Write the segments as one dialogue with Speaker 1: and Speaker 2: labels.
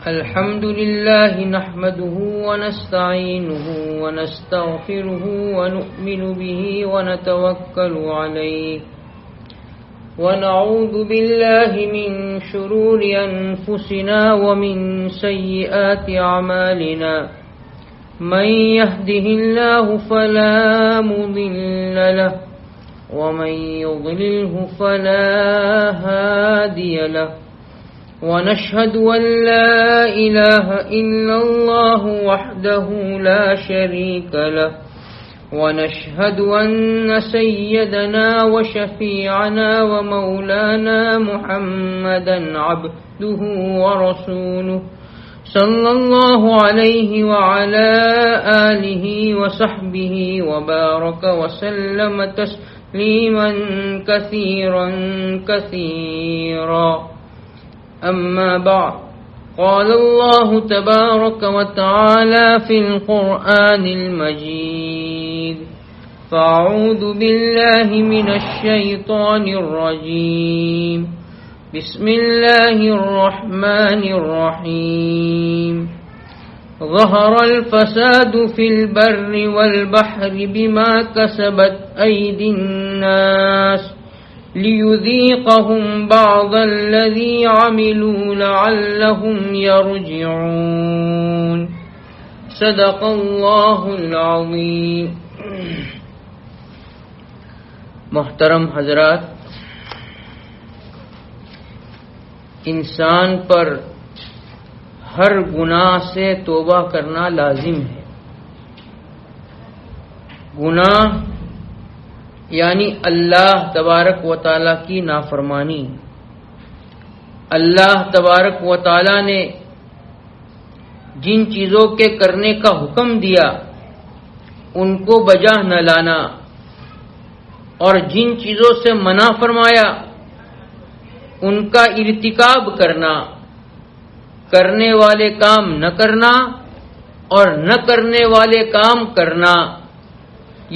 Speaker 1: الحمد لله نحمده ونستعينه ونستغفره ونؤمن به ونتوكل عليه ونعوذ بالله من شرور أنفسنا ومن سيئات أعمالنا من يهده الله فلا مضل له ومن يضلله فلا هادي له ونشهد أن لا إله إلا الله وحده لا شريك له ونشهد أن سيدنا وشفيعنا ومولانا محمدا عبده ورسوله صلى الله عليه وعلى آله وصحبه وبارك وسلم تسليما كثيرا كثيرا. أما بعد قال الله تبارك وتعالى في القرآن المجيد فأعوذ بالله من الشيطان الرجيم بسم الله الرحمن الرحيم ظهر الفساد في البر والبحر بما كسبت أيدي الناس ليذيقهم بعض الذي عملوا لعلهم يرجعون. صدق اللہ العظیم. محترم حضرات، انسان پر ہر گناہ سے توبہ کرنا لازم ہے. گناہ یعنی اللہ تبارک و تعالی کی نافرمانی. اللہ تبارک و تعالی نے جن چیزوں کے کرنے کا حکم دیا ان کو بجا نہ لانا، اور جن چیزوں سے منع فرمایا ان کا ارتکاب کرنا، کرنے والے کام نہ کرنا اور نہ کرنے والے کام کرنا،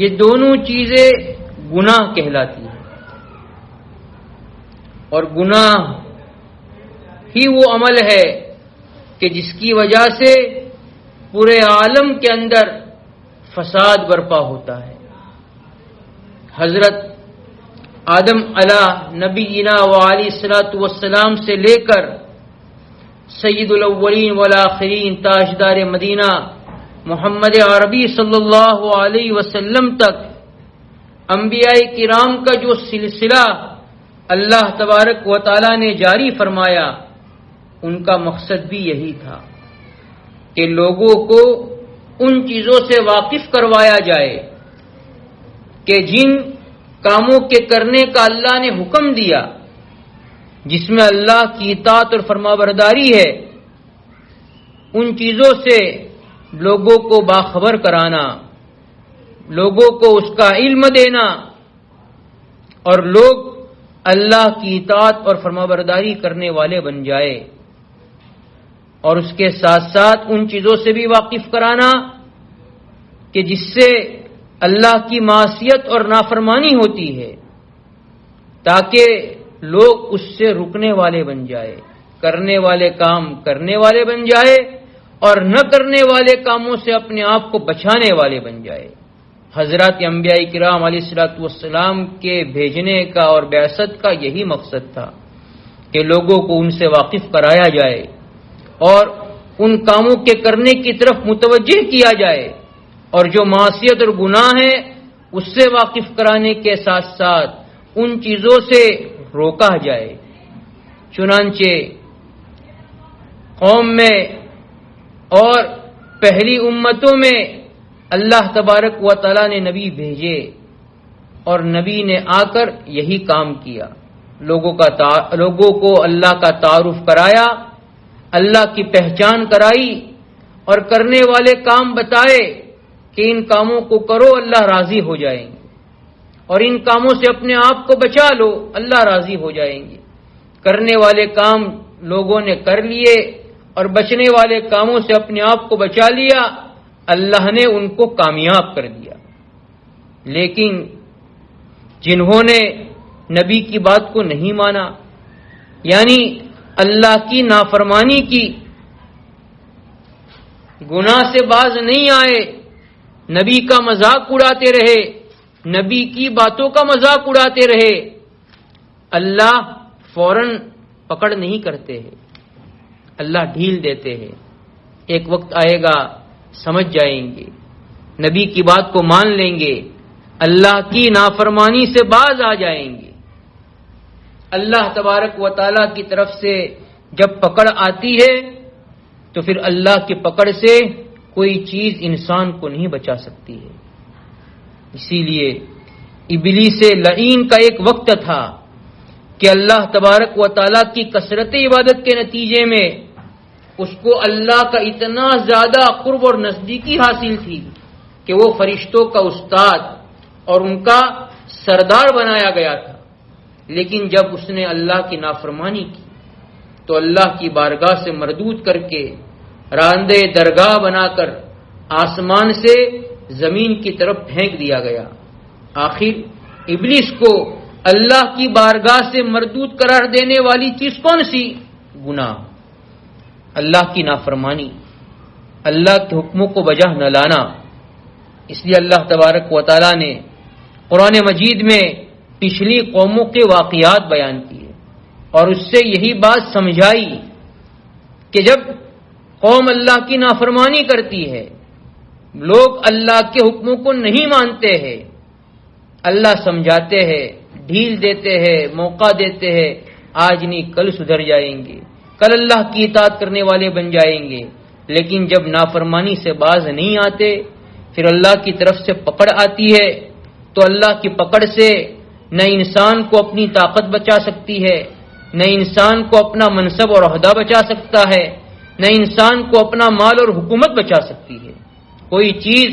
Speaker 1: یہ دونوں چیزیں گناہ کہلاتی ہے. اور گناہ ہی وہ عمل ہے کہ جس کی وجہ سے پورے عالم کے اندر فساد برپا ہوتا ہے. حضرت آدم علیہ نبینا و علیہ الصلوۃ والسلام سے لے کر سید الاولین والآخرین تاجدار مدینہ محمد عربی صلی اللہ علیہ وسلم تک انبیاء کرام کا جو سلسلہ اللہ تبارک و تعالی نے جاری فرمایا، ان کا مقصد بھی یہی تھا کہ لوگوں کو ان چیزوں سے واقف کروایا جائے کہ جن کاموں کے کرنے کا اللہ نے حکم دیا، جس میں اللہ کی اطاعت اور فرمانبرداری ہے، ان چیزوں سے لوگوں کو باخبر کرانا، لوگوں کو اس کا علم دینا، اور لوگ اللہ کی اطاعت اور فرمانبرداری کرنے والے بن جائے. اور اس کے ساتھ ساتھ ان چیزوں سے بھی واقف کرانا کہ جس سے اللہ کی معصیت اور نافرمانی ہوتی ہے، تاکہ لوگ اس سے رکنے والے بن جائے، کرنے والے کام کرنے والے بن جائے اور نہ کرنے والے کاموں سے اپنے آپ کو بچانے والے بن جائے. حضرات انبیاء کرام علیہ الصلوۃ والسلام کے بھیجنے کا اور بعثت کا یہی مقصد تھا کہ لوگوں کو ان سے واقف کرایا جائے اور ان کاموں کے کرنے کی طرف متوجہ کیا جائے، اور جو معصیت اور گناہ ہے اس سے واقف کرانے کے ساتھ ساتھ ان چیزوں سے روکا جائے. چنانچہ قوم میں اور پہلی امتوں میں اللہ تبارک و تعالی نے نبی بھیجے، اور نبی نے آ کر یہی کام کیا، لوگوں کو اللہ کا تعارف کرایا، اللہ کی پہچان کرائی، اور کرنے والے کام بتائے کہ ان کاموں کو کرو اللہ راضی ہو جائیں گے، اور ان کاموں سے اپنے آپ کو بچا لو اللہ راضی ہو جائیں گے. کرنے والے کام لوگوں نے کر لیے اور بچنے والے کاموں سے اپنے آپ کو بچا لیا، اللہ نے ان کو کامیاب کر دیا. لیکن جنہوں نے نبی کی بات کو نہیں مانا، یعنی اللہ کی نافرمانی کی، گناہ سے باز نہیں آئے، نبی کا مذاق اڑاتے رہے، نبی کی باتوں کا مذاق اڑاتے رہے، اللہ فوراً پکڑ نہیں کرتے ہیں، اللہ ڈھیل دیتے ہیں۔ ایک وقت آئے گا سمجھ جائیں گے، نبی کی بات کو مان لیں گے، اللہ کی نافرمانی سے باز آ جائیں گے۔ اللہ تبارک و تعالیٰ کی طرف سے جب پکڑ آتی ہے تو پھر اللہ کی پکڑ سے کوئی چیز انسان کو نہیں بچا سکتی ہے۔ اسی لیے ابلیس لعین کا ایک وقت تھا کہ اللہ تبارک و تعالیٰ کی کثرت عبادت کے نتیجے میں اس کو اللہ کا اتنا زیادہ قرب اور نزدیکی حاصل تھی کہ وہ فرشتوں کا استاد اور ان کا سردار بنایا گیا تھا، لیکن جب اس نے اللہ کی نافرمانی کی تو اللہ کی بارگاہ سے مردود کر کے راندے درگاہ بنا کر آسمان سے زمین کی طرف پھینک دیا گیا۔ آخر ابلیس کو اللہ کی بارگاہ سے مردود قرار دینے والی چیز کون سی؟ گناہ، اللہ کی نافرمانی، اللہ کے حکموں کو بجا نہ لانا۔ اس لیے اللہ تبارک و تعالیٰ نے قرآن مجید میں پچھلی قوموں کے واقعات بیان کیے اور اس سے یہی بات سمجھائی کہ جب قوم اللہ کی نافرمانی کرتی ہے، لوگ اللہ کے حکموں کو نہیں مانتے ہیں، اللہ سمجھاتے ہیں، ڈھیل دیتے ہیں، موقع دیتے ہیں، آج نہیں کل سدھر جائیں گے، کل اللہ کی اطاعت کرنے والے بن جائیں گے، لیکن جب نافرمانی سے باز نہیں آتے پھر اللہ کی طرف سے پکڑ آتی ہے تو اللہ کی پکڑ سے نہ انسان کو اپنی طاقت بچا سکتی ہے، نہ انسان کو اپنا منصب اور عہدہ بچا سکتا ہے، نہ انسان کو اپنا مال اور حکومت بچا سکتی ہے۔ کوئی چیز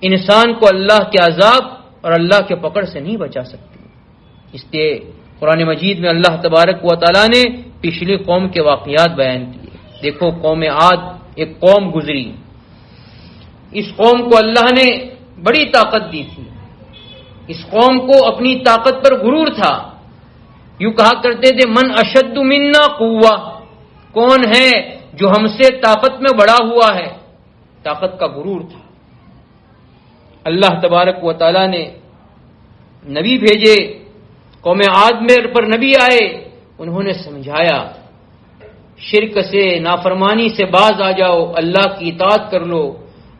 Speaker 1: انسان کو اللہ کے عذاب اور اللہ کے پکڑ سے نہیں بچا سکتی۔ اس لیے قرآن مجید میں اللہ تبارک و تعالیٰ نے پچھلی قوم کے واقعات بیان کیے۔ دیکھو قوم عاد ایک قوم گزری، اس قوم کو اللہ نے بڑی طاقت دی تھی، اس قوم کو اپنی طاقت پر غرور تھا، یوں کہا کرتے تھے من اشد منا قوہ، کون ہے جو ہم سے طاقت میں بڑا ہوا ہے، طاقت کا غرور تھا۔ اللہ تبارک و تعالیٰ نے نبی بھیجے، قوم عاد میں پر نبی آئے، انہوں نے سمجھایا شرک سے نافرمانی سے باز آ جاؤ، اللہ کی اطاعت کر لو،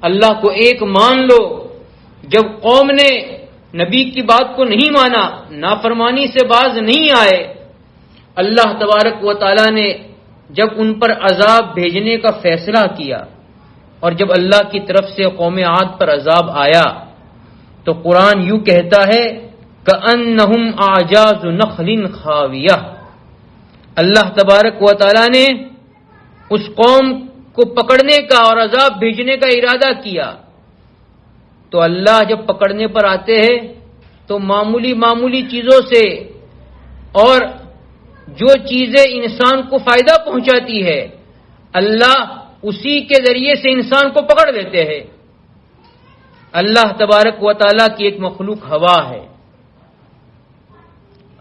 Speaker 1: اللہ کو ایک مان لو۔ جب قوم نے نبی کی بات کو نہیں مانا، نافرمانی سے باز نہیں آئے، اللہ تبارک و تعالیٰ نے جب ان پر عذاب بھیجنے کا فیصلہ کیا اور جب اللہ کی طرف سے قوم عاد پر عذاب آیا تو قرآن یوں کہتا ہے کأنہم اعجاز نخل خاویہ، اللہ تبارک و تعالیٰ نے اس قوم کو پکڑنے کا اور عذاب بھیجنے کا ارادہ کیا تو اللہ جب پکڑنے پر آتے ہیں تو معمولی چیزوں سے اور جو چیزیں انسان کو فائدہ پہنچاتی ہے اللہ اسی کے ذریعے سے انسان کو پکڑ لیتے ہیں۔ اللہ تبارک و تعالیٰ کی ایک مخلوق ہوا ہے،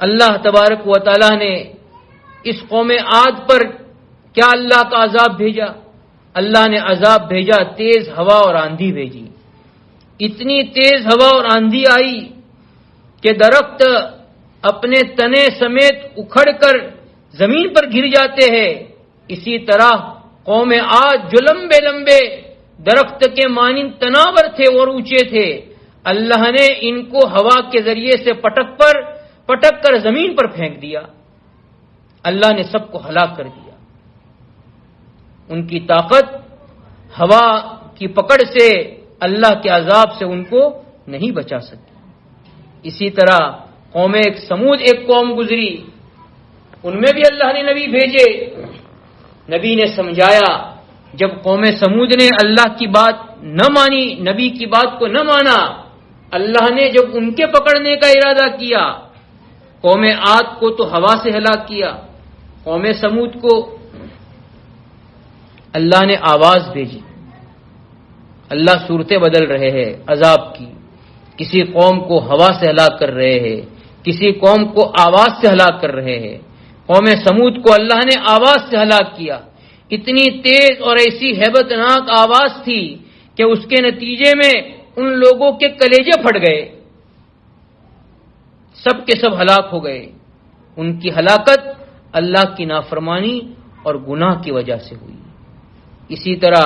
Speaker 1: اللہ تبارک و تعالیٰ نے اس قوم عاد پر کیا اللہ کا عذاب بھیجا؟ اللہ نے عذاب بھیجا، تیز ہوا اور آندھی بھیجی، اتنی تیز ہوا اور آندھی آئی کہ درخت اپنے تنے سمیت اکھڑ کر زمین پر گر جاتے ہیں۔ اسی طرح قوم عاد جو لمبے لمبے درخت کے مانند تناور تھے اور اونچے تھے، اللہ نے ان کو ہوا کے ذریعے سے پٹک کر زمین پر پھینک دیا، اللہ نے سب کو ہلاک کر دیا۔ ان کی طاقت ہوا کی پکڑ سے، اللہ کے عذاب سے ان کو نہیں بچا سکی۔ اسی طرح قوم ایک سمود ایک قوم گزری، ان میں بھی اللہ نے نبی بھیجے، نبی نے سمجھایا۔ جب قوم سمود نے اللہ کی بات نہ مانی، نبی کی بات کو نہ مانا، اللہ نے جب ان کے پکڑنے کا ارادہ کیا، قوم عاد کو تو ہوا سے ہلاک کیا، قوم سمود کو اللہ نے آواز بھیجی۔ اللہ صورتیں بدل رہے ہیں عذاب کی، کسی قوم کو ہوا سے ہلاک کر رہے ہیں، کسی قوم کو آواز سے ہلاک کر رہے ہیں۔ قوم سمود کو اللہ نے آواز سے ہلاک کیا، اتنی تیز اور ایسی ہیبت ناک آواز تھی کہ اس کے نتیجے میں ان لوگوں کے کلیجے پھٹ گئے، سب کے سب ہلاک ہو گئے۔ ان کی ہلاکت اللہ کی نافرمانی اور گناہ کی وجہ سے ہوئی۔ اسی طرح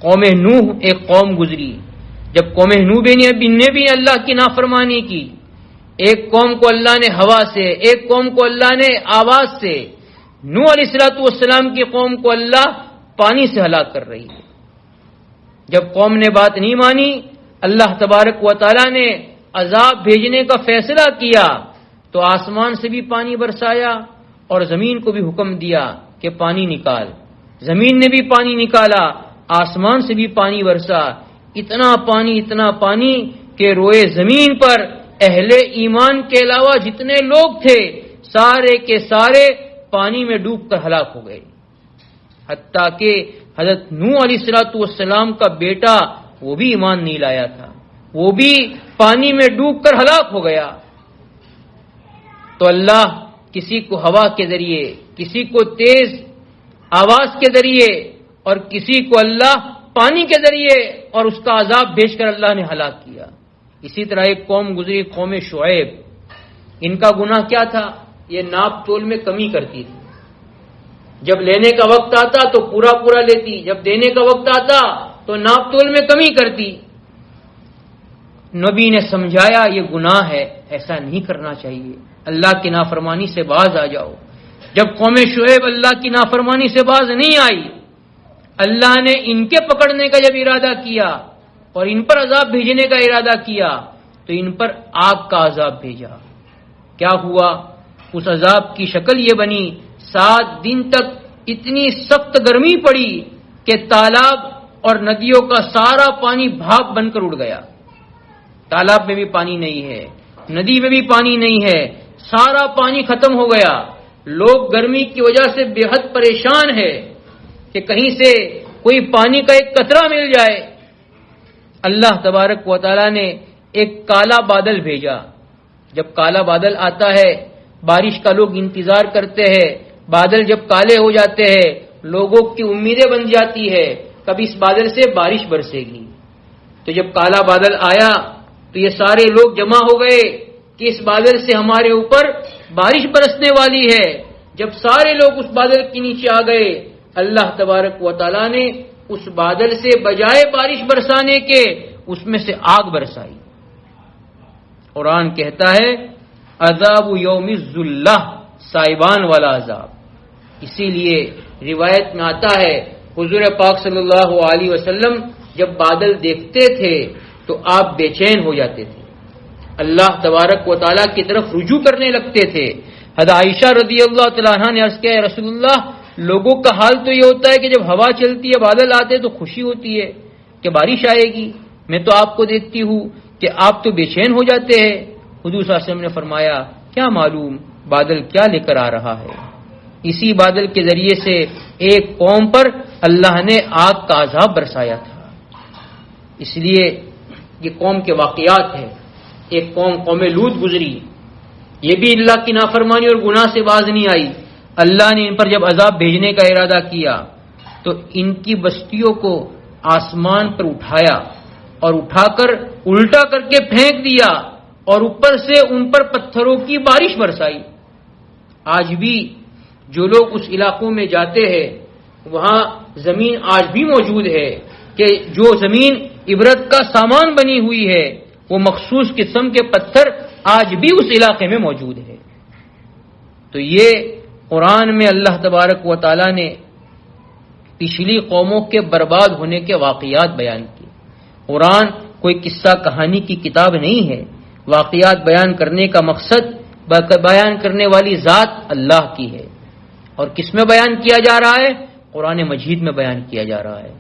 Speaker 1: قوم نوح ایک قوم گزری، جب قوم نوح نے بھی اللہ کی نافرمانی کی، ایک قوم کو اللہ نے ہوا سے، ایک قوم کو اللہ نے آواز سے، نوح علیہ السلام کی قوم کو اللہ پانی سے ہلاک کر رہی ہے۔ جب قوم نے بات نہیں مانی، اللہ تبارک و تعالی نے عذاب بھیجنے کا فیصلہ کیا تو آسمان سے بھی پانی برسایا اور زمین کو بھی حکم دیا کہ پانی نکال۔ زمین نے بھی پانی نکالا، آسمان سے بھی پانی برسا، اتنا پانی کہ روئے زمین پر اہل ایمان کے علاوہ جتنے لوگ تھے سارے کے سارے پانی میں ڈوب کر ہلاک ہو گئے، حتیٰ کہ حضرت نوح علیہ السلام کا بیٹا وہ بھی ایمان نہیں لایا تھا، وہ بھی پانی میں ڈوب کر ہلاک ہو گیا۔ تو اللہ کسی کو ہوا کے ذریعے، کسی کو تیز آواز کے ذریعے اور کسی کو اللہ پانی کے ذریعے اور اس کا عذاب بھیج کر اللہ نے ہلاک کیا۔ اسی طرح ایک قوم گزری، قوم شعیب۔ ان کا گناہ کیا تھا؟ یہ ناپ تول میں کمی کرتی تھی، جب لینے کا وقت آتا تو پورا لیتی، جب دینے کا وقت آتا تو ناپ تول میں کمی کرتی۔ نبی نے سمجھایا یہ گناہ ہے، ایسا نہیں کرنا چاہیے، اللہ کی نافرمانی سے باز آ جاؤ۔ جب قوم شعیب اللہ کی نافرمانی سے باز نہیں آئی، اللہ نے ان کے پکڑنے کا جب ارادہ کیا اور ان پر عذاب بھیجنے کا ارادہ کیا تو ان پر آگ کا عذاب بھیجا۔ کیا ہوا؟ اس عذاب کی شکل یہ بنی، 7 دن تک اتنی سخت گرمی پڑی کہ تالاب اور ندیوں کا سارا پانی بھاپ بن کر اڑ گیا۔ تالاب میں بھی پانی نہیں ہے، ندی میں بھی پانی نہیں ہے، سارا پانی ختم ہو گیا۔ لوگ گرمی کی وجہ سے بے حد پریشان ہے کہ کہیں سے کوئی پانی کا ایک قطرہ مل جائے۔ اللہ تبارک و تعالی نے ایک کالا بادل بھیجا۔ جب کالا بادل آتا ہے، بارش کا لوگ انتظار کرتے ہیں، بادل جب کالے ہو جاتے ہیں لوگوں کی امیدیں بن جاتی ہے کبھی اس بادل سے بارش برسے گی۔ تو جب کالا بادل آیا تو یہ سارے لوگ جمع ہو گئے کہ اس بادل سے ہمارے اوپر بارش برسنے والی ہے۔ جب سارے لوگ اس بادل کے نیچے آ گئے، اللہ تبارک و تعالی نے اس بادل سے بجائے بارش برسانے کے اس میں سے آگ برسائی۔ قرآن کہتا ہے عذاب یوم الذلہ، سائبان والا عذاب۔ اسی لیے روایت میں آتا ہے حضور پاک صلی اللہ علیہ وسلم جب بادل دیکھتے تھے تو آپ بے چین ہو جاتے تھے، اللہ تبارک و تعالیٰ کی طرف رجوع کرنے لگتے تھے۔ حضرت عائشہ رضی اللہ تعالیٰ عنہا نے عرض کیا، رسول اللہ لوگوں کا حال تو یہ ہوتا ہے کہ جب ہوا چلتی ہے بادل آتے تو خوشی ہوتی ہے کہ بارش آئے گی، میں تو آپ کو دیکھتی ہوں کہ آپ تو بے چین ہو جاتے ہیں۔ حضور صلی اللہ علیہ وسلم نے فرمایا کیا معلوم بادل کیا لے کر آ رہا ہے۔ اسی بادل کے ذریعے سے ایک قوم پر اللہ نے آگ کا عذاب برسایا تھا۔ اس لیے یہ قوم کے واقعات ہیں۔ ایک قوم لوط گزری، یہ بھی اللہ کی نافرمانی اور گناہ سے باز نہیں آئی۔ اللہ نے ان پر جب عذاب بھیجنے کا ارادہ کیا تو ان کی بستیوں کو آسمان پر اٹھایا اور اٹھا کر الٹا کر کے پھینک دیا اور اوپر سے ان پر پتھروں کی بارش برسائی۔ آج بھی جو لوگ اس علاقوں میں جاتے ہیں وہاں زمین آج بھی موجود ہے کہ جو زمین عبرت کا سامان بنی ہوئی ہے وہ مخصوص قسم کے پتھر آج بھی اس علاقے میں موجود ہے۔ تو یہ قرآن میں اللہ تبارک و تعالی نے پچھلی قوموں کے برباد ہونے کے واقعات بیان کیے۔ قرآن کوئی قصہ کہانی کی کتاب نہیں ہے، واقعات بیان کرنے کا مقصد بیان کرنے والی ذات اللہ کی ہے۔ اور کس میں بیان کیا جا رہا ہے؟ قرآن مجید میں بیان کیا جا رہا ہے۔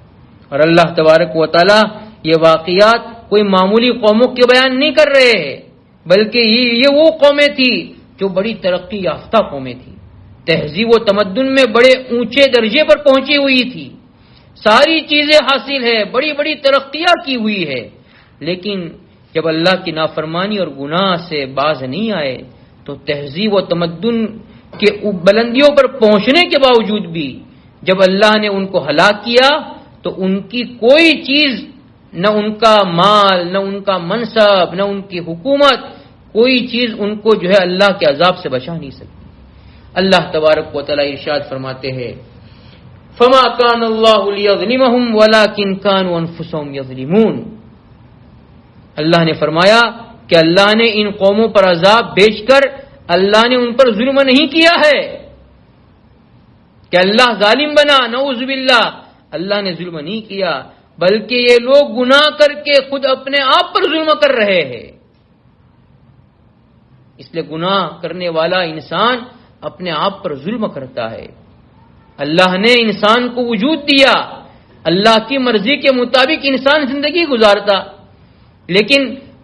Speaker 1: اور اللہ تبارک و تعالی یہ واقعات کوئی معمولی قوموں کے بیان نہیں کر رہے ہیں، بلکہ یہ وہ قومیں تھی جو بڑی ترقی یافتہ قومیں تھی، تہذیب و تمدن میں بڑے اونچے درجے پر پہنچی ہوئی تھی، ساری چیزیں حاصل ہے، بڑی بڑی ترقیاں کی ہوئی ہے، لیکن جب اللہ کی نافرمانی اور گناہ سے باز نہیں آئے تو تہذیب و تمدن کے بلندیوں پر پہنچنے کے باوجود بھی جب اللہ نے ان کو ہلاک کیا تو ان کی کوئی چیز، نہ ان کا مال، نہ ان کا منصب، نہ ان کی حکومت، کوئی چیز ان کو جو ہے اللہ کے عذاب سے بچا نہیں سکتی۔ اللہ تبارک و تعالی ارشاد فرماتے ہیں فما کان اللہ لیظلمہم ولکن کانوا انفسہم یظلمون۔ اللہ نے فرمایا کہ اللہ نے ان قوموں پر عذاب بھیج کر اللہ نے ان پر ظلم نہیں کیا ہے کہ اللہ ظالم بنا، نعوذ باللہ، اللہ نے ظلم نہیں کیا، بلکہ یہ لوگ گناہ کر کے خود اپنے آپ پر ظلم کر رہے ہیں۔ اس لیے گناہ کرنے والا انسان اپنے آپ پر ظلم کرتا ہے۔ اللہ نے انسان کو وجود دیا، اللہ کی مرضی کے مطابق انسان زندگی گزارتا، لیکن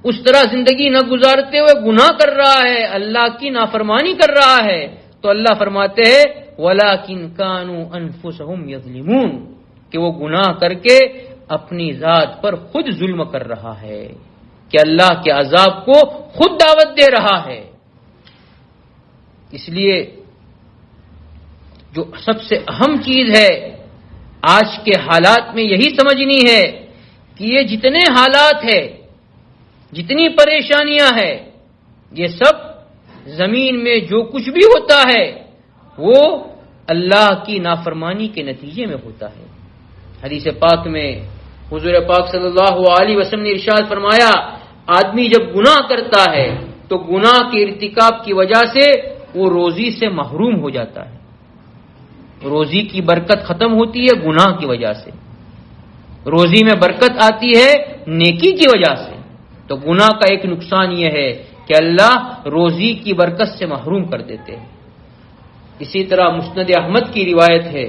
Speaker 1: اس طرح زندگی نہ گزارتے ہوئے گناہ کر رہا ہے، اللہ کی نافرمانی کر رہا ہے، تو اللہ فرماتے ہیں وَلَكِنْ كَانُوا أَنفُسَهُمْ يَظْلِمُونَ، کہ وہ گناہ کر کے اپنی ذات پر خود ظلم کر رہا ہے، کہ اللہ کے عذاب کو خود دعوت دے رہا ہے۔ اس لیے جو سب سے اہم چیز ہے آج کے حالات میں یہی سمجھنی ہے کہ یہ جتنے حالات ہیں، جتنی پریشانیاں ہیں، یہ سب زمین میں جو کچھ بھی ہوتا ہے وہ اللہ کی نافرمانی کے نتیجے میں ہوتا ہے۔ حدیث پاک میں حضور پاک صلی اللہ علیہ وسلم نے ارشاد فرمایا آدمی جب گناہ کرتا ہے تو گناہ کے ارتکاب کی وجہ سے وہ روزی سے محروم ہو جاتا ہے، روزی کی برکت ختم ہوتی ہے گناہ کی وجہ سے، روزی میں برکت آتی ہے نیکی کی وجہ سے، تو گناہ کا ایک نقصان یہ ہے کہ اللہ روزی کی برکت سے محروم کر دیتے ہیں۔ اسی طرح مسند احمد کی روایت ہے،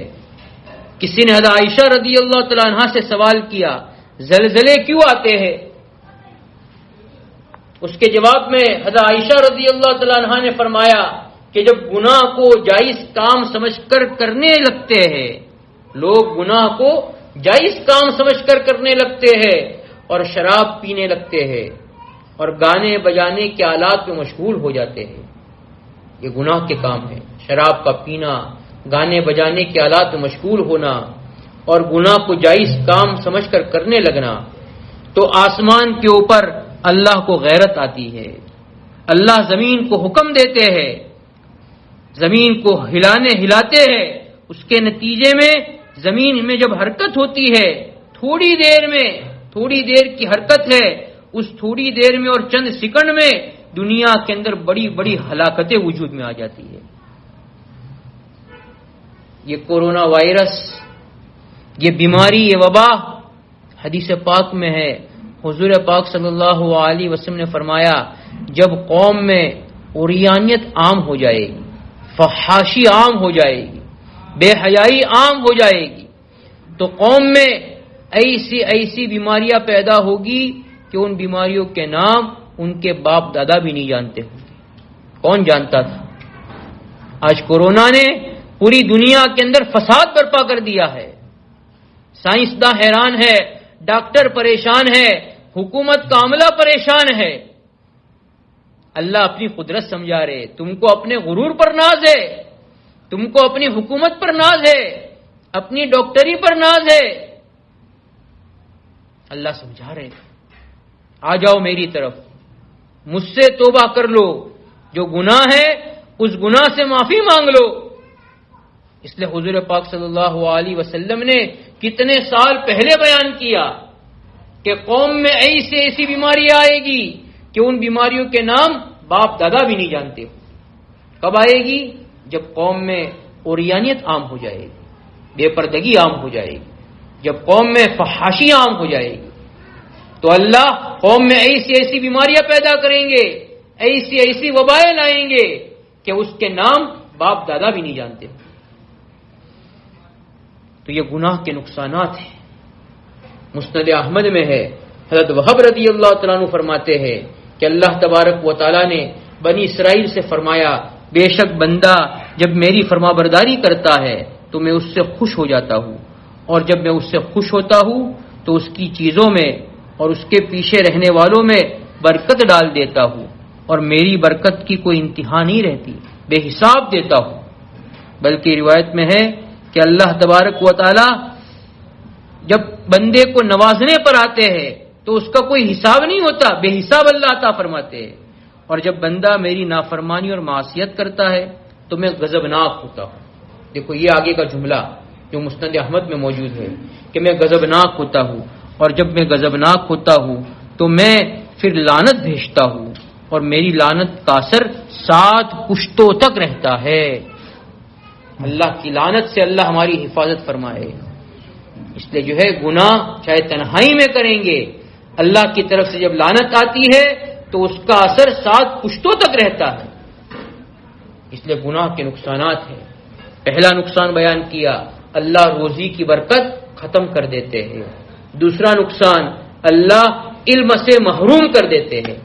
Speaker 1: کسی نے حضرت عائشہ رضی اللہ تعالیٰ عنہا سے سوال کیا زلزلے کیوں آتے ہیں؟ اس کے جواب میں حضرت عائشہ رضی اللہ تعالیٰ عنہا نے فرمایا کہ جب گناہ کو جائز کام سمجھ کر کرنے لگتے ہیں، لوگ گناہ کو جائز کام سمجھ کر کرنے لگتے ہیں اور شراب پینے لگتے ہیں اور گانے بجانے کے آلات میں مشغول ہو جاتے ہیں، یہ گناہ کے کام ہے، شراب کا پینا، گانے بجانے کے آلات میں مشغول ہونا اور گناہ کو جائز کام سمجھ کر کرنے لگنا، تو آسمان کے اوپر اللہ کو غیرت آتی ہے، اللہ زمین کو حکم دیتے ہیں، زمین کو ہلاتے ہیں، اس کے نتیجے میں زمین میں جب حرکت ہوتی ہے، تھوڑی دیر کی حرکت ہے، اس تھوڑی دیر میں اور چند سیکنڈ میں دنیا کے اندر بڑی بڑی ہلاکتیں وجود میں آ جاتی ہے۔ یہ کورونا وائرس، یہ بیماری، یہ وبا حدیث پاک میں ہے، حضور پاک صلی اللہ علیہ وسلم نے فرمایا جب قوم میں عریانیت عام ہو جائے گی، فحاشی عام ہو جائے گی، بے حیائی عام ہو جائے گی، تو قوم میں ایسی بیماریاں پیدا ہوگی کہ ان بیماریوں کے نام ان کے باپ دادا بھی نہیں جانتے ہوں گے۔ کون جانتا تھا؟ آج کورونا نے پوری دنیا کے اندر فساد برپا کر دیا ہے، سائنسداں حیران ہے، ڈاکٹر پریشان ہے، حکومت کا عملہ پریشان ہے۔ اللہ اپنی قدرت سمجھا رہے، تم کو اپنے غرور پر ناز ہے، تم کو اپنی حکومت پر ناز ہے، اپنی ڈاکٹری پر ناز ہے، اللہ سمجھا رہے آ جاؤ میری طرف، مجھ سے توبہ کر لو، جو گناہ ہے اس گناہ سے معافی مانگ لو۔ اس لیے حضور پاک صلی اللہ علیہ وسلم نے کتنے سال پہلے بیان کیا کہ قوم میں ایسی بیماری آئے گی کہ ان بیماریوں کے نام باپ دادا بھی نہیں جانتے۔ کب آئے گی؟ جب قوم میں عریانیت عام ہو جائے گی، بے پردگی عام ہو جائے گی، جب قوم میں فحاشی عام ہو جائے گی، تو اللہ قوم میں ایسی بیماریاں پیدا کریں گے، ایسی وبائیں لائیں گے کہ اس کے نام باپ دادا بھی نہیں جانتے۔ تو یہ گناہ کے نقصانات ہیں۔ مسند احمد میں ہے، حضرت وہب رضی اللہ تعالیٰ عنہ فرماتے ہیں کہ اللہ تبارک و تعالیٰ نے بنی اسرائیل سے فرمایا بے شک بندہ جب میری فرما برداری کرتا ہے تو میں اس سے خوش ہو جاتا ہوں، اور جب میں اس سے خوش ہوتا ہوں تو اس کی چیزوں میں اور اس کے پیچھے رہنے والوں میں برکت ڈال دیتا ہوں، اور میری برکت کی کوئی انتہا نہیں رہتی، بے حساب دیتا ہوں۔ بلکہ روایت میں ہے کہ اللہ تبارک و تعالی جب بندے کو نوازنے پر آتے ہیں تو اس کا کوئی حساب نہیں ہوتا، بے حساب اللہ عطا فرماتے ہیں، اور جب بندہ میری نافرمانی اور معصیت کرتا ہے تو میں غضبناک ہوتا ہوں۔ دیکھو یہ آگے کا جملہ جو مسند احمد میں موجود ہے کہ میں غضبناک ہوتا ہوں، اور جب میں غضبناک ہوتا ہوں تو میں پھر لعنت بھیجتا ہوں، اور میری لعنت کا اثر 7 پشتوں تک رہتا ہے۔ اللہ کی لعنت سے اللہ ہماری حفاظت فرمائے۔ اس لیے جو ہے گناہ چاہے تنہائی میں کریں گے، اللہ کی طرف سے جب لعنت آتی ہے تو اس کا اثر 7 پشتوں تک رہتا ہے۔ اس لیے گناہ کے نقصانات ہیں۔ پہلا نقصان بیان کیا، اللہ روزی کی برکت ختم کر دیتے ہیں۔ دوسرا نقصان، اللہ علم سے محروم کر دیتے ہیں۔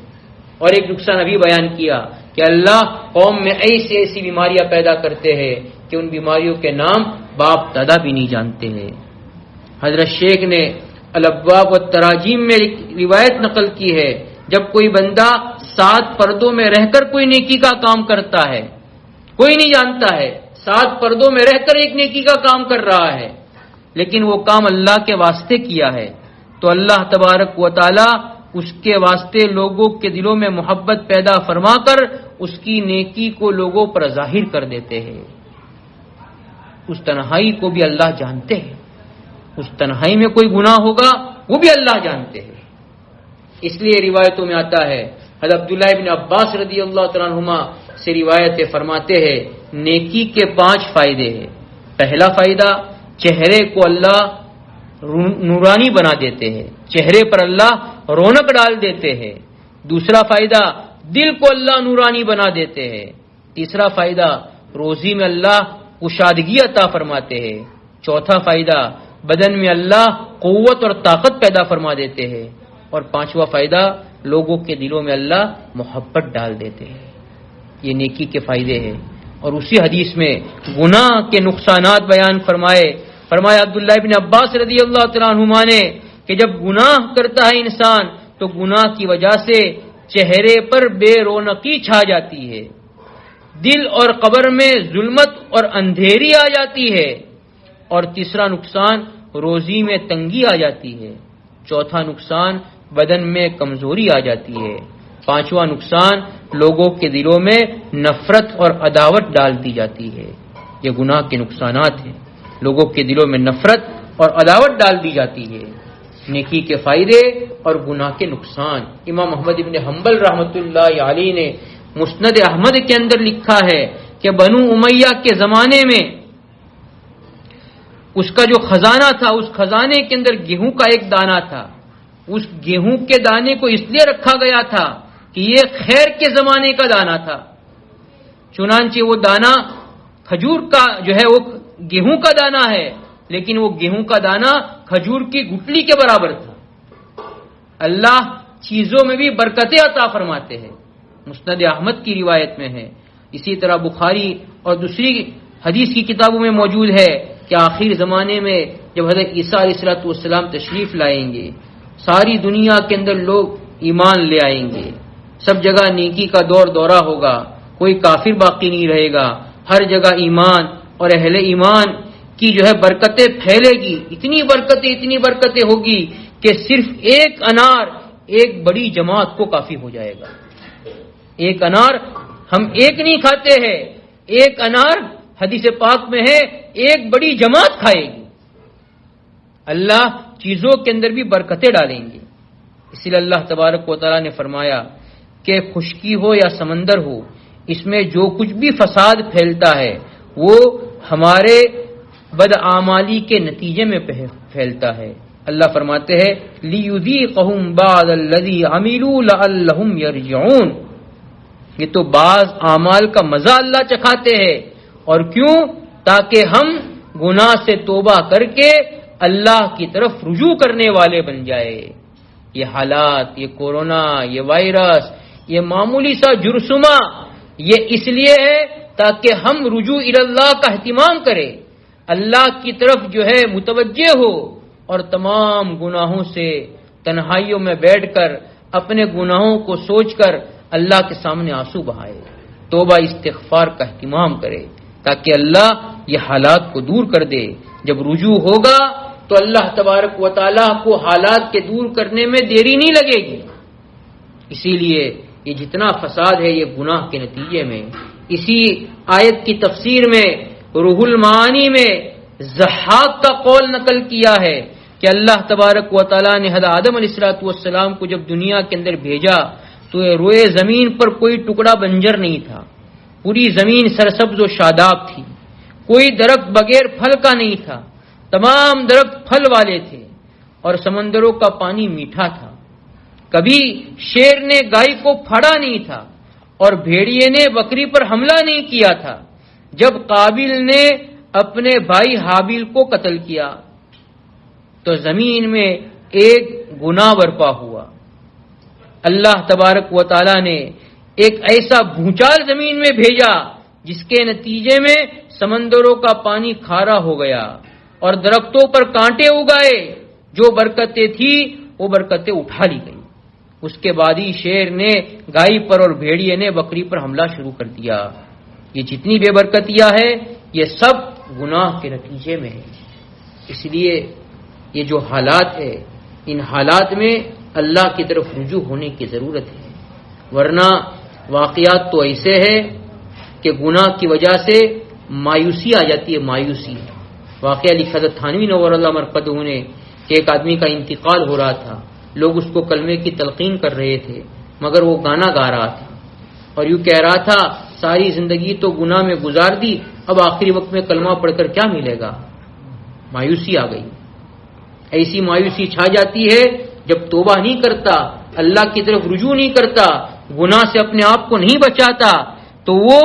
Speaker 1: اور ایک نقصان ابھی بیان کیا کہ اللہ قوم میں ایسی ایسی بیماریاں پیدا کرتے ہیں کہ ان بیماریوں کے نام باپ دادا بھی نہیں جانتے ہیں۔ حضرت شیخ نے الابواب والتراجیم میں روایت نقل کی ہے، جب کوئی بندہ 7 پردوں میں رہ کر کوئی نیکی کا کام کرتا ہے، کوئی نہیں جانتا ہے، 7 پردوں میں رہ کر ایک نیکی کا کام کر رہا ہے، لیکن وہ کام اللہ کے واسطے کیا ہے، تو اللہ تبارک و تعالی اس کے واسطے لوگوں کے دلوں میں محبت پیدا فرما کر اس کی نیکی کو لوگوں پر ظاہر کر دیتے ہیں۔ اس تنہائی کو بھی اللہ جانتے ہیں، اس تنہائی میں کوئی گناہ ہوگا وہ بھی اللہ جانتے ہیں۔ اس لیے روایتوں میں آتا ہے، حضرت عبداللہ ابن عباس رضی اللہ تعالیٰ عنہما سے روایتیں فرماتے ہیں، نیکی کے 5 فائدے ہیں۔ پہلا فائدہ، چہرے کو اللہ نورانی بنا دیتے ہیں، چہرے پر اللہ رونق ڈال دیتے ہیں۔ دوسرا فائدہ، دل کو اللہ نورانی بنا دیتے ہیں۔ تیسرا فائدہ، روزی میں اللہ کشادگی عطا فرماتے ہیں۔ چوتھا فائدہ، بدن میں اللہ قوت اور طاقت پیدا فرما دیتے ہیں۔ اور 5واں فائدہ، لوگوں کے دلوں میں اللہ محبت ڈال دیتے ہیں۔ یہ نیکی کے فائدے ہیں۔ اور اسی حدیث میں گناہ کے نقصانات بیان فرمایا عبداللہ ابن عباس رضی اللہ تعالیٰ عنہما نے کہ جب گناہ کرتا ہے انسان تو گناہ کی وجہ سے چہرے پر بے رونقی چھا جاتی ہے، دل اور قبر میں ظلمت اور اندھیری آ جاتی ہے، اور تیسرا نقصان، روزی میں تنگی آ جاتی ہے۔ چوتھا نقصان، بدن میں کمزوری آ جاتی ہے۔ 5واں نقصان، لوگوں کے دلوں میں نفرت اور عداوت ڈال دی جاتی ہے۔ یہ گناہ کے نقصانات ہیں، لوگوں کے دلوں میں نفرت اور عداوت ڈال دی جاتی ہے۔ نیکی کے فائدے اور گناہ کے نقصان، امام احمد ابن حنبل رحمۃ اللہ علیہ نے مسند احمد کے اندر لکھا ہے کہ بنو امیہ کے زمانے میں اس کا جو خزانہ تھا، اس خزانے کے اندر گیہوں کا ایک دانہ تھا۔ اس گیہوں کے دانے کو اس لیے رکھا گیا تھا کہ یہ خیر کے زمانے کا دانہ تھا، چنانچہ وہ دانہ کھجور کا جو ہے وہ گیہوں کا دانہ ہے، لیکن وہ گیہوں کا دانہ کھجور کی گٹلی کے برابر تھا۔ اللہ چیزوں میں بھی برکتیں عطا فرماتے ہیں، مسند احمد کی روایت میں ہے۔ اسی طرح بخاری اور دوسری حدیث کی کتابوں میں موجود ہے کہ آخر زمانے میں جب حضرت عیسیٰ علیہ السلام تشریف لائیں گے، ساری دنیا کے اندر لوگ ایمان لے آئیں گے، سب جگہ نیکی کا دورہ ہوگا، کوئی کافر باقی نہیں رہے گا، ہر جگہ ایمان اور اہل ایمان کی جو ہے برکتیں پھیلے گی، اتنی برکتیں ہوگی کہ صرف ایک انار ایک بڑی جماعت کو کافی ہو جائے گا۔ ایک انار ہم ایک نہیں کھاتے ہیں، ایک انار حدیث پاک میں ہے ایک بڑی جماعت کھائے گی۔ اللہ چیزوں کے اندر بھی برکتیں ڈالیں گے۔ اسی لیے اللہ تبارک و تعالیٰ نے فرمایا کہ خشکی ہو یا سمندر ہو، اس میں جو کچھ بھی فساد پھیلتا ہے وہ ہمارے بدعمالی کے نتیجے میں پھیلتا ہے۔ اللہ فرماتے ہیں لِيُذِيقَهُمْ بَعْضَ الَّذِي عَمِلُوا لَعَلَّهُمْ يَرْجِعُونَ، یہ تو بعض اعمال کا مزہ اللہ چکھاتے ہیں، اور کیوں؟ تاکہ ہم گناہ سے توبہ کر کے اللہ کی طرف رجوع کرنے والے بن جائے۔ یہ حالات، یہ کورونا، یہ وائرس، یہ معمولی سا جرثومہ، یہ اس لیے ہے تاکہ ہم رجوع اللہ کا اہتمام کریں، اللہ کی طرف جو ہے متوجہ ہو، اور تمام گناہوں سے تنہائیوں میں بیٹھ کر اپنے گناہوں کو سوچ کر اللہ کے سامنے آنسو بہائے، توبہ استغفار کا اہتمام کرے، تاکہ اللہ یہ حالات کو دور کر دے. جب رجوع ہوگا تو اللہ تبارک و تعالیٰ کو حالات کے دور کرنے میں دیری نہیں لگے گی. اسی لیے یہ جتنا فساد ہے یہ گناہ کے نتیجے میں. اسی آیت کی تفسیر میں روح المعانی میں ضحاک کا قول نقل کیا ہے کہ اللہ تبارک و تعالیٰ نے حضرت آدم علیہ السلام کو جب دنیا کے اندر بھیجا تو روئے زمین پر کوئی ٹکڑا بنجر نہیں تھا. پوری زمین سرسبز و شاداب تھی. کوئی درخت بغیر پھل کا نہیں تھا. تمام درخت پھل والے تھے اور سمندروں کا پانی میٹھا تھا. کبھی شیر نے گائے کو پھاڑا نہیں تھا اور بھیڑیے نے بکری پر حملہ نہیں کیا تھا. جب قابیل نے اپنے بھائی حابیل کو قتل کیا تو زمین میں ایک گناہ برپا ہوا. اللہ تبارک و تعالی نے ایک ایسا بھونچال زمین میں بھیجا جس کے نتیجے میں سمندروں کا پانی کھارا ہو گیا اور درختوں پر کانٹے اگائے. جو برکتیں تھی وہ برکتیں اٹھا لی گئی. اس کے بعد ہی شیر نے گائے پر اور بھیڑیے نے بکری پر حملہ شروع کر دیا. یہ جتنی بے برکتیاں ہے یہ سب گناہ کے نتیجے میں ہے. اس لیے یہ جو حالات ہے ان حالات میں اللہ کی طرف رجوع ہونے کی ضرورت ہے. ورنہ واقعات تو ایسے ہیں کہ گناہ کی وجہ سے مایوسی آ جاتی ہے. مایوسی واقعہ لکھا تھا تھانوی نور اللہ مرقدہ نے کہ ایک آدمی کا انتقال ہو رہا تھا. لوگ اس کو کلمے کی تلقین کر رہے تھے مگر وہ گانا گا رہا تھا اور یوں کہہ رہا تھا ساری زندگی تو گناہ میں گزار دی, اب آخری وقت میں کلمہ پڑھ کر کیا ملے گا. مایوسی آ گئی. ایسی مایوسی چھا جاتی ہے جب توبہ نہیں کرتا, اللہ کی طرف رجوع نہیں کرتا, گناہ سے اپنے آپ کو نہیں بچاتا تو وہ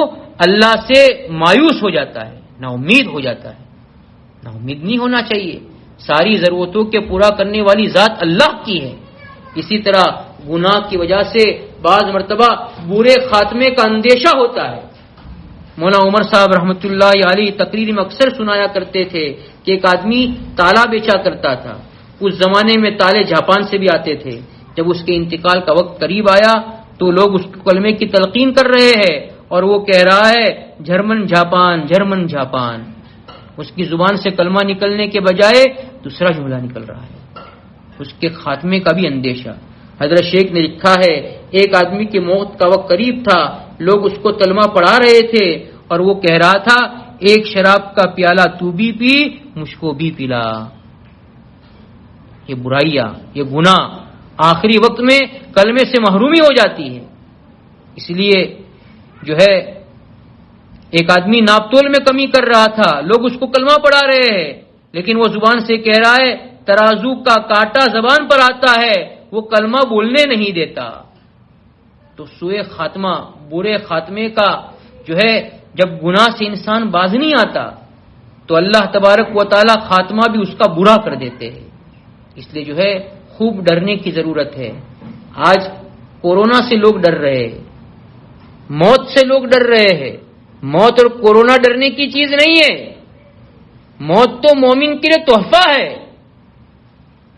Speaker 1: اللہ سے مایوس ہو جاتا ہے, نا امید ہو جاتا ہے. نا امید نہیں ہونا چاہیے. ساری ضرورتوں کے پورا کرنے والی ذات اللہ کی ہے. اسی طرح گناہ کی وجہ سے بعض مرتبہ برے خاتمے کا اندیشہ ہوتا ہے. مولانا عمر صاحب رحمۃ اللہ علیہ تقریر میں اکثر سنایا کرتے تھے کہ ایک آدمی تالا بیچا کرتا تھا. اس زمانے میں تالے جاپان سے بھی آتے تھے. جب اس کے انتقال کا وقت قریب آیا تو لوگ اس کلمے کی تلقین کر رہے ہیں اور وہ کہہ رہا ہے جرمن جاپان جرمن جاپان. اس کی زبان سے کلمہ نکلنے کے بجائے دوسرا جملہ نکل رہا ہے. اس کے خاتمے کا بھی اندیشہ. حضرت شیخ نے لکھا ہے ایک آدمی کی موت کا وقت قریب تھا, لوگ اس کو کلمہ پڑھا رہے تھے اور وہ کہہ رہا تھا ایک شراب کا پیالہ تو بھی پی مجھ کو بھی پلا. یہ برائیاں, یہ گناہ آخری وقت میں کلمے سے محرومی ہو جاتی ہے. اس لیے جو ہے ایک آدمی ناپتول میں کمی کر رہا تھا, لوگ اس کو کلمہ پڑھا رہے ہیں لیکن وہ زبان سے کہہ رہا ہے ترازو کا کانٹا زبان پر آتا ہے وہ کلمہ بولنے نہیں دیتا. تو سوئے خاتمہ, برے خاتمے کا جو ہے جب گناہ سے انسان باز نہیں آتا تو اللہ تبارک و تعالی خاتمہ بھی اس کا برا کر دیتے ہیں. اس لیے جو ہے خوب ڈرنے کی ضرورت ہے. آج کورونا سے لوگ ڈر رہے ہیں, موت سے لوگ ڈر رہے ہیں. موت اور کورونا ڈرنے کی چیز نہیں ہے. موت تو مومن کے لیے تحفہ ہے.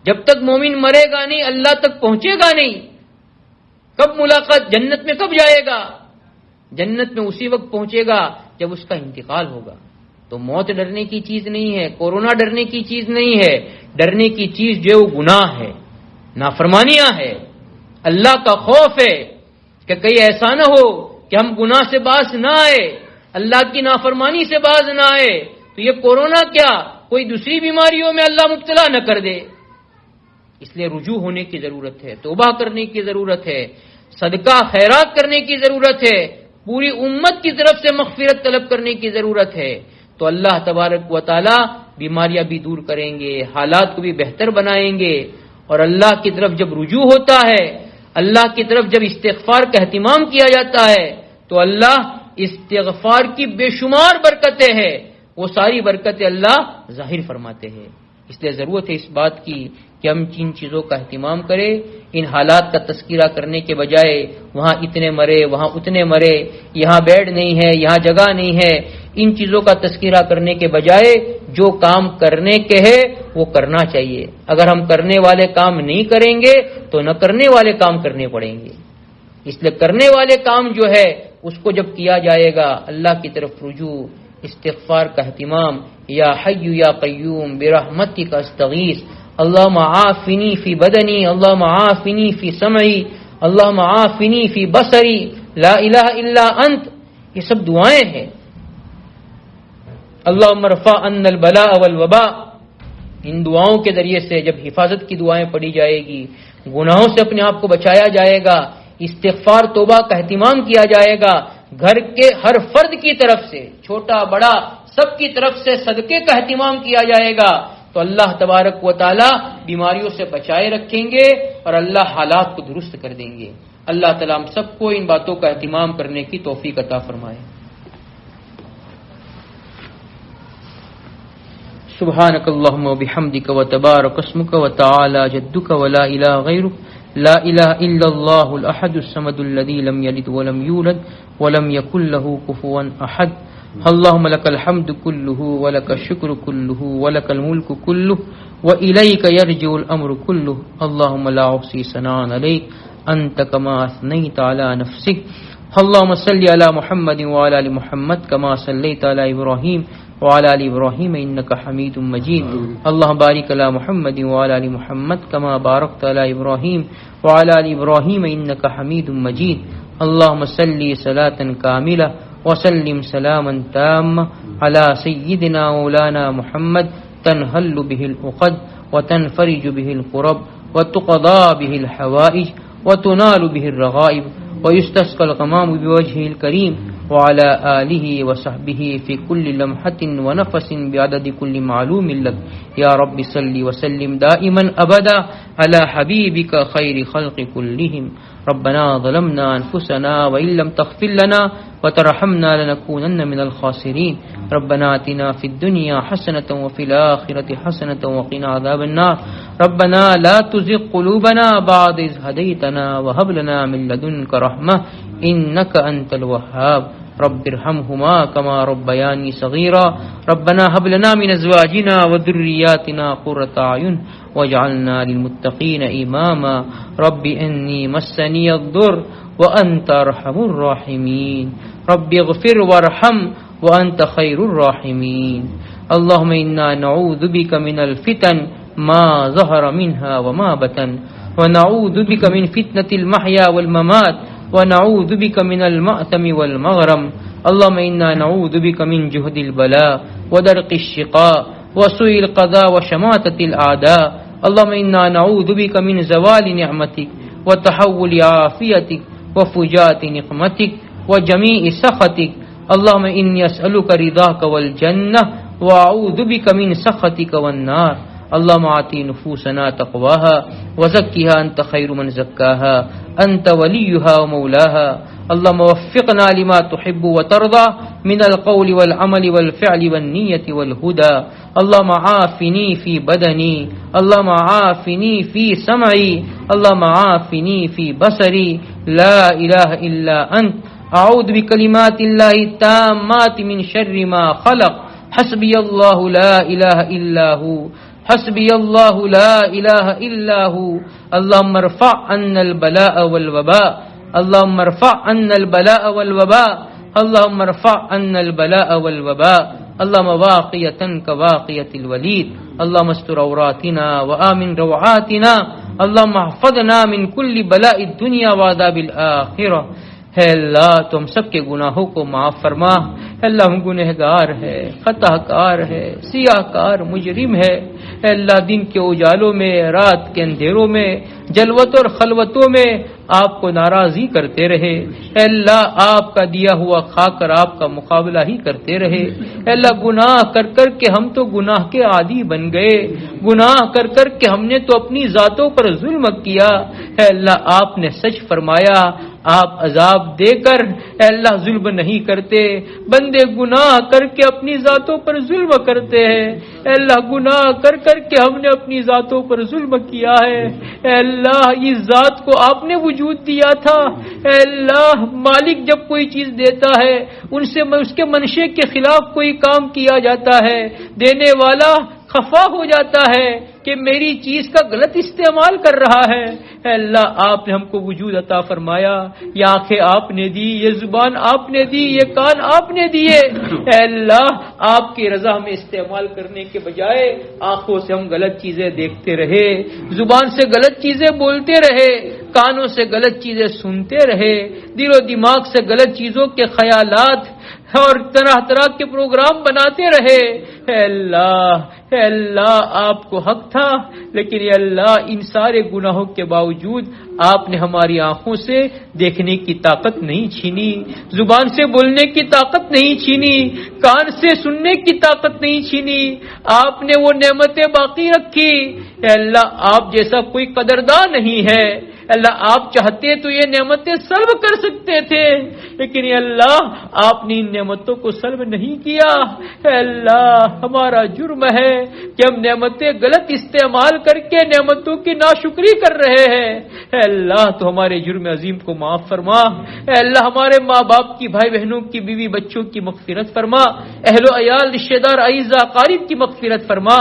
Speaker 1: جب تک مومن مرے گا نہیں اللہ تک پہنچے گا نہیں. کب ملاقات, جنت میں کب جائے گا؟ جنت میں اسی وقت پہنچے گا جب اس کا انتقال ہوگا. تو موت ڈرنے کی چیز نہیں ہے, کورونا ڈرنے کی چیز نہیں ہے. ڈرنے کی چیز جو وہ گناہ ہے, نافرمانیاں ہے. اللہ کا خوف ہے کہ کہیں ایسا نہ ہو کہ ہم گناہ سے باز نہ آئے, اللہ کی نافرمانی سے باز نہ آئے تو یہ کورونا کیا کوئی دوسری بیماریوں میں اللہ مبتلا نہ کر دے. اس لیے رجوع ہونے کی ضرورت ہے, توبہ کرنے کی ضرورت ہے, صدقہ خیرات کرنے کی ضرورت ہے, پوری امت کی طرف سے مغفرت طلب کرنے کی ضرورت ہے. تو اللہ تبارک و تعالی بیماریاں بھی دور کریں گے, حالات کو بھی بہتر بنائیں گے. اور اللہ کی طرف جب رجوع ہوتا ہے, اللہ کی طرف جب استغفار کا اہتمام کیا جاتا ہے تو اللہ استغفار کی بے شمار برکتیں ہیں, وہ ساری برکتیں اللہ ظاہر فرماتے ہیں. اس لیے ضرورت ہے اس بات کی کہ ہم ان چیزوں کا اہتمام کریں. ان حالات کا تذکرہ کرنے کے بجائے وہاں اتنے مرے وہاں اتنے مرے, یہاں بیڈ نہیں ہے یہاں جگہ نہیں ہے, ان چیزوں کا تذکرہ کرنے کے بجائے جو کام کرنے کے ہے وہ کرنا چاہیے. اگر ہم کرنے والے کام نہیں کریں گے تو نہ کرنے والے کام کرنے پڑیں گے. اس لیے کرنے والے کام جو ہے اس کو جب کیا جائے گا اللہ کی طرف رجوع, استغفار کا اہتمام. یا حی یا قیوم برحمتک استغیث اللہم عافنی فی بدنی اللہم عافنی فی سمعی اللہم عافنی فی بصری لا الہ الا انت. یہ سب دعائیں ہیں. اللہم ارفع عنا البلاء والوباء. ان دعاؤں کے ذریعے سے جب حفاظت کی دعائیں پڑھی جائے گی، گناہوں سے اپنے آپ کو بچایا جائے گا، استغفار توبہ کا اہتمام کیا جائے گا، گھر کے ہر فرد کی طرف سے چھوٹا بڑا سب کی طرف سے صدقے کا اہتمام کیا جائے گا، تو اللہ تبارک و تعالی بیماریوں سے بچائے رکھیں گے اور اللہ حالات کو درست کر دیں گے. اللہ تعالیٰ ہم سب کو ان باتوں کا اہتمام کرنے کی توفیق عطا فرمائے. سبحانک اللہم و بحمدک و تبارک اسمک و تعالی جدک و لا الہ غیرک لا الہ الا اللہ الاحد الصمد الذی لم یلد ولم یولد ولم یکن له کفوا احد. اللہم لک الحمد کلہ ولک الشکر کلہ ولک الملک کلہ وإلیک یرجع الامر کلہ. اللہم لا احصی ثناء علیک انت کما اثنیت علی نفسک. اللہم صلی علی محمد وعلی آل محمد کما صلیت علی ابراہیم وعلى آل ابراہیم انک حمید مجید. اللہم بارک علی محمد وعلى آل محمد کما بارکت علی ابراہیم وعلى آل ابراہیم انک حمید مجید. اللہم صلی صلاة کاملہ وسلم سلاما تاما علی سیدنا مولانا محمد تنحل به العقد وتنفرج به الكرب وتقضى به الحوائج وتنال به الرغائب ويستسقى الغمام بوجهه الكريم وعلى آله وصحبه في كل لمحة ونفس بعدد كل معلوم لك. يا رب صل وسلم دائما أبدا على حبيبك خير خلق كلهم. ربنا ظلمنا أنفسنا وإن لم تغفر لنا وترحمنا لنكونن من الخاسرين. ربنا آتنا في الدنيا حسنة وفي الآخرة حسنة وقنا عذاب النار. ربنا لا تزغ قلوبنا بعد إذ هديتنا وهب لنا من لدنك رحمة إنك أنت الوهاب. رب ارحمهما كما ربياني صغيرا. ربنا هب لنا من أزواجنا وذرياتنا قرة أعين واجعلنا للمتقين إماما. رب إني مسني الضر وأنت أرحم الراحمين. رب اغفر وارحم وأنت خير الراحمين. اللهم إنا نعوذ بك من الفتن ما ظهر منها وما بطن ونعوذ بك من فتنة المحيا والممات ونعوذ بك من المأثم والمغرم. اللهم إنا نعوذ بك من جهد البلاء ودرق الشقاء وسوء القضاء وشماتة الأعداء. اللهم إنا نعوذ بك من زوال نعمتك وتحول عافيتك وفجاءة نقمتك وجميع سخطك. اللهم إني أسألك رضاك والجنة وأعوذ بك من سخطك والنار. اللهم آتِ نفوسنا تقواها وزكها أنت خير من زكاها أنت وليها ومولاها. اللهم وفقنا لما تحب وترضى من القول والعمل والفعل والنية والهدى. اللهم عافني في بدني اللهم عافني في سمعي اللهم عافني في بصري لا إله إلا أنت. أعوذ بكلمات الله التامات من شر ما خلق. حسبي الله لا إله إلا هو حسبي الله لا إله إلا هو. اللهم ارفع عنا البلاء والوباء اللهم ارفع عنا البلاء والوباء اللهم ارفع عنا البلاء والوباء. اللهم واقية كواقية الوليد. اللهم استر عوراتنا وآمن روعاتنا. اللهم احفظنا من كل بلاء الدنيا وعذاب الآخرة. ہے اللہ تم سب کے گناہوں کو معاف فرما. اللہ ہم گنہگار ہے، خطا کار ہے، سیاہ کار مجرم ہے. اے اللہ دن کے اجالوں میں رات کے اندھیروں میں جلوتوں اور خلوتوں میں آپ کو ناراض ہی کرتے رہے. اے اللہ آپ کا دیا ہوا کھا کر آپ کا مقابلہ ہی کرتے رہے. اے اللہ گناہ کر کر کے ہم تو گناہ کے عادی بن گئے. گناہ کر کر کے ہم نے تو اپنی ذاتوں پر ظلم کیا. اے اللہ آپ نے سچ فرمایا آپ عذاب دے کر اے اللہ ظلم نہیں کرتے. بندے گناہ کر کے اپنی ذاتوں پر ظلم کرتے ہیں. اے اللہ گناہ کر کر کے ہم نے اپنی ذاتوں پر ظلم کیا ہے. اے اللہ اس ذات کو آپ نے وجود دیا تھا. اے اللہ مالک جب کوئی چیز دیتا ہے ان سے اس کے منشے کے خلاف کوئی کام کیا جاتا ہے. دینے والا خفا ہو جاتا ہے کہ میری چیز کا غلط استعمال کر رہا ہے۔ اے اللہ آپ نے ہم کو وجود عطا فرمایا، یہ آنکھیں آپ نے دی، یہ زبان آپ نے دی، یہ کان آپ نے دیے۔ اے اللہ آپ کی رضا میں استعمال کرنے کے بجائے آنکھوں سے ہم غلط چیزیں دیکھتے رہے، زبان سے غلط چیزیں بولتے رہے، کانوں سے غلط چیزیں سنتے رہے، دل و دماغ سے غلط چیزوں کے خیالات اور طرح طرح کے پروگرام بناتے رہے۔ اے اللہ آپ کو حق تھا، لیکن اے اللہ ان سارے گناہوں کے باوجود آپ نے ہماری آنکھوں سے دیکھنے کی طاقت نہیں چھینی، زبان سے بولنے کی طاقت نہیں چھینی، کان سے سننے کی طاقت نہیں چھینی، آپ نے وہ نعمتیں باقی رکھی۔ اے اللہ آپ جیسا کوئی قدردان نہیں ہے۔ اللہ آپ چاہتے تو یہ نعمتیں سلب کر سکتے تھے، لیکن اے اللہ آپ نے ان نعمتوں کو سلب نہیں کیا۔ اے اللہ ہمارا جرم ہے کہ ہم نعمتیں غلط استعمال کر کے نعمتوں کی ناشکری کر رہے ہیں۔ اے اللہ تو ہمارے جرم عظیم کو معاف فرما۔ اے اللہ ہمارے ماں باپ کی، بھائی بہنوں کی، بیوی بچوں کی مغفرت فرما، اہل و عیال، رشتہ دار، اعزاء اقارب کی مغفرت فرما،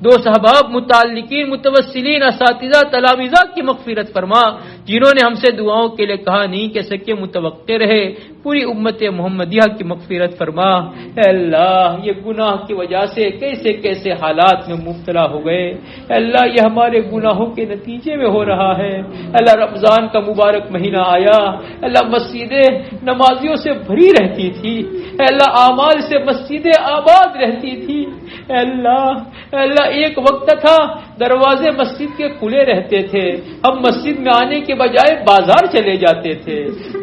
Speaker 1: دوست احباب، متعلقین، متوسلین، اساتذہ، تلامذہ کی مغفرت فرما، جنہوں نے ہم سے دعاؤں کے لیے کہا نہیں کہہ سکے، متوقع رہے، پوری امت محمدیہ کی مغفرت فرما۔ اے اللہ یہ گناہ کی وجہ سے کیسے کیسے حالات میں مبتلا ہو گئے، اے اللہ یہ ہمارے گناہوں کے نتیجے میں ہو رہا ہے۔ اللہ رمضان کا مبارک مہینہ آیا، اللہ مسجدیں نمازیوں سے بھری رہتی تھی، اے اللہ اعمال سے مسجدیں آباد رہتی تھی۔ اے اللہ ایک وقت تھا دروازے مسجد کے کھلے رہتے تھے، ہم مسجد میں آنے کے بجائے بازار چلے جاتے تھے،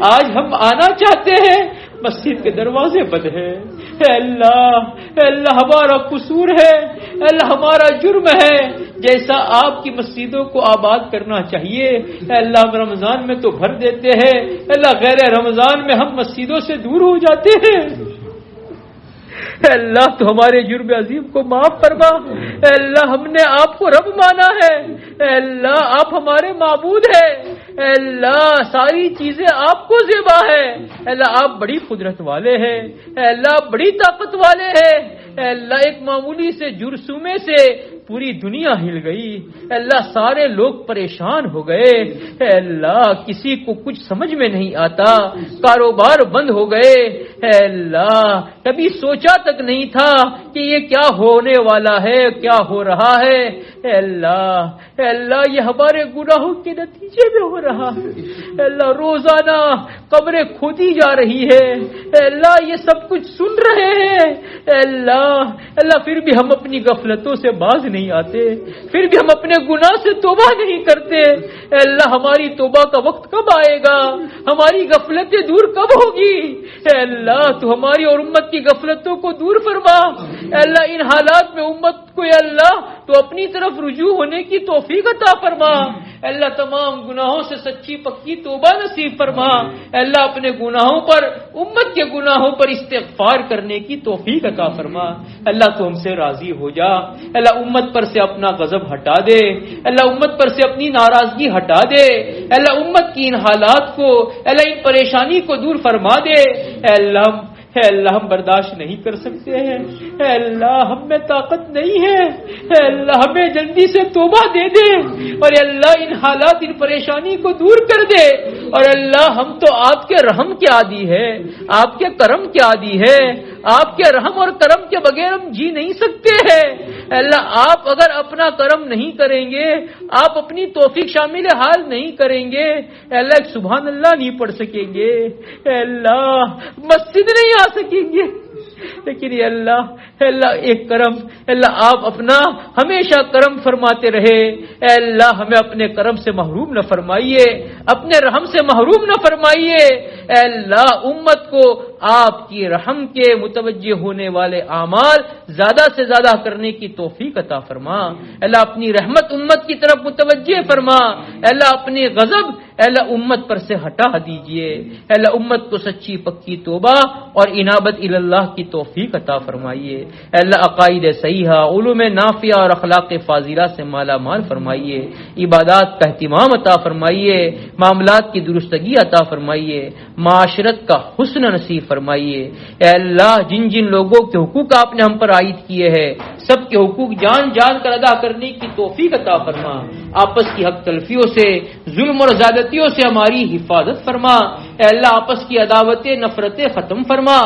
Speaker 1: آج ہم آنا چاہتے ہیں مسجد کے دروازے بند ہیں۔ اے اللہ ہمارا قصور ہے، اے اللہ ہمارا جرم ہے، جیسا آپ کی مسجدوں کو آباد کرنا چاہیے اے اللہ ہم رمضان میں تو بھر دیتے ہیں، اے اللہ غیر رمضان میں ہم مسجدوں سے دور ہو جاتے ہیں۔ اے اللہ تو ہمارے جرم عظیم کو معاف فرما۔ اے اللہ ہم نے آپ کو رب مانا ہے، اے اللہ آپ ہمارے معبود ہیں، اے اللہ ساری چیزیں آپ کو زیبا ہے، اے اللہ آپ بڑی قدرت والے ہیں، اے اللہ آپ بڑی طاقت والے ہیں۔ اے اللہ ایک معمولی سے جرثومے سے پوری دنیا ہل گئی، اے اللہ سارے لوگ پریشان ہو گئے، اے اللہ کسی کو کچھ سمجھ میں نہیں آتا، کاروبار بند ہو گئے، اے اللہ کبھی سوچا تک نہیں تھا کہ یہ کیا ہونے والا ہے، کیا ہو رہا ہے۔ اے اللہ یہ ہمارے گناہوں کے نتیجے میں ہو رہا ہے۔ اے اللہ روزانہ قبریں کھودی جا رہی ہے، اے اللہ یہ سب کچھ سن رہے ہیں، اے اللہ پھر بھی ہم اپنی غفلتوں سے باز نہیں آتے، پھر بھی ہم اپنے گناہ سے توبہ نہیں کرتے۔ اے اللہ ہماری توبہ کا وقت کب آئے گا، ہماری غفلتیں دور کب ہوگی؟ اے اللہ تو ہماری اور امت کی غفلتوں کو دور فرما۔ اے اللہ ان حالات میں امت کو اے اللہ تو اپنی طرف رجوع ہونے کی توفیق عطا فرما۔ اے اللہ تمام گناہوں سے سچی پکی توبہ نصیب فرما۔ اے اللہ اپنے گناہوں پر، امت کے گناہوں پر استغفار کرنے کی توفیق عطا فرما۔ اللہ تو ہم سے راضی ہو جا، اللہ امت پر سے اپنا غضب ہٹا دے، اللہ امت پر سے اپنی ناراضگی ہٹا دے، اللہ امت کی ان حالات کو، اللہ ان پریشانی کو دور فرما دے۔ اے اللہ ہم برداشت نہیں کر سکتے ہیں، اے اللہ ہم میں طاقت نہیں ہے، اے اللہ ہمیں جلدی سے توبہ دے دے، اور اے اللہ ان حالات، ان پریشانی کو دور کر دے۔ اور اللہ ہم تو آپ کے رحم کے عادی ہے، آپ کے کرم کے عادی ہے، آپ کے رحم اور کرم کے بغیر ہم جی نہیں سکتے ہیں۔ اے اللہ آپ اگر اپنا کرم نہیں کریں گے، آپ اپنی توفیق شامل حال نہیں کریں گے، اے اللہ ایک سبحان اللہ نہیں پڑھ سکیں گے، اے اللہ مسجد نہیں آ سکیں گے، لیکن اے اللہ ایک کرم، اے اللہ آپ اپنا ہمیشہ کرم فرماتے رہے، اے اللہ ہمیں اپنے کرم سے محروم نہ فرمائیے، اپنے رحم سے محروم نہ فرمائیے۔ اے اللہ امت کو آپ کی رحم کے متوجہ ہونے والے اعمال زیادہ سے زیادہ کرنے کی توفیق عطا فرما۔ اے اللہ اپنی رحمت امت کی طرف متوجہ فرما، اے اللہ اپنی غضب اے اللہ امت پر سے ہٹا دیجئے، اے اللہ امت کو سچی پکی توبہ اور انابت اللہ کی توفیق عطا فرمائیے۔ اے اللہ عقائد صحیحہ، علوم نافعہ اور اخلاق فاضلہ سے مالا مال فرمائیے، عبادات کا اہتمام عطا فرمائیے، معاملات کی درستگی عطا فرمائیے، معاشرت کا حسن نصیب فرمائیے۔ اے اللہ جن جن لوگوں کے حقوق آپ نے ہم پر عائد کیے ہیں سب کے حقوق جان جان کر ادا کرنے کی توفیق عطا فرما، آپس کی حق تلفیوں سے، ظلم اور زیادتیوں سے ہماری حفاظت فرما، اے اللہ آپس کی عداوتیں نفرتیں ختم فرما،